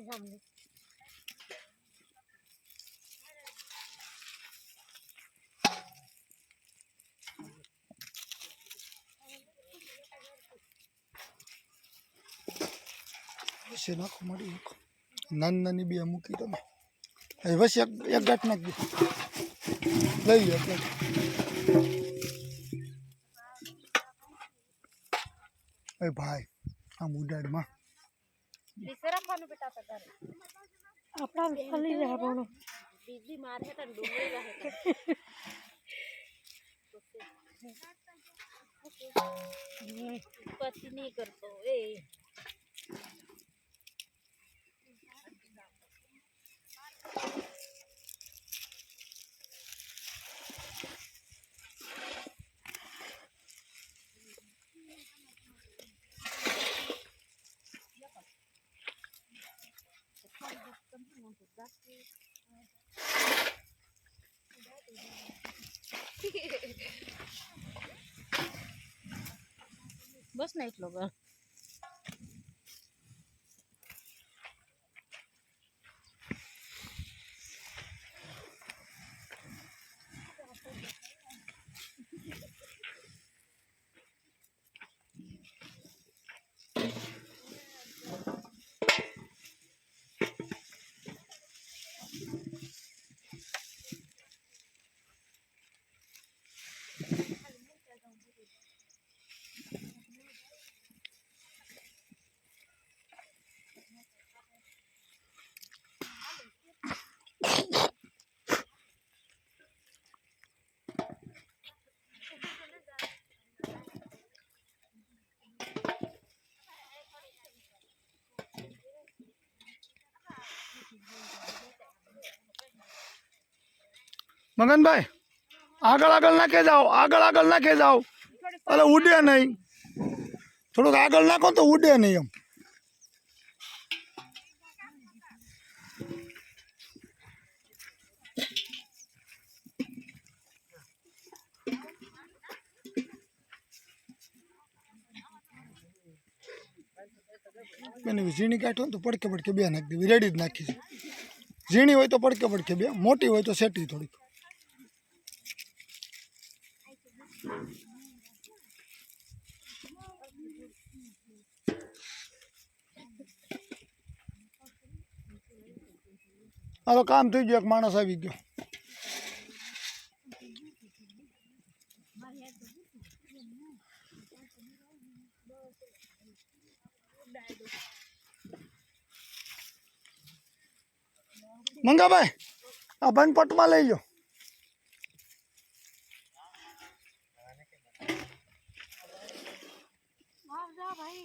सामने से नाखो मળી નાની નાની બી મૂકી તમે એ બસ એક ગાંઠ નાખી લઈ લો એટલે એ ભાઈ આમ ઉડાડમાં दिसरा खाने बेटा कर अपना खाली रह बोलो बिजली मारे त डूबे रहे पति नहीं करतो ए बस नहीं लोग मगन भाई आगल आगल नाखे जाओ आगल आगल नाखे जाओ अरे उड़े नहीं थोड़ा आगल नाखो तो उड़े नहीं हम मैंने झीणी काटो तो पड़के पड़के बे नाख दी रेडी ज नाखी झीणी हो तो पड़के पड़के बे मोटी हो तो सेटी थोड़ी आ काम थी गयो एक माणस आई गयो मंगा भाई आ बंद पट में लई लो भाई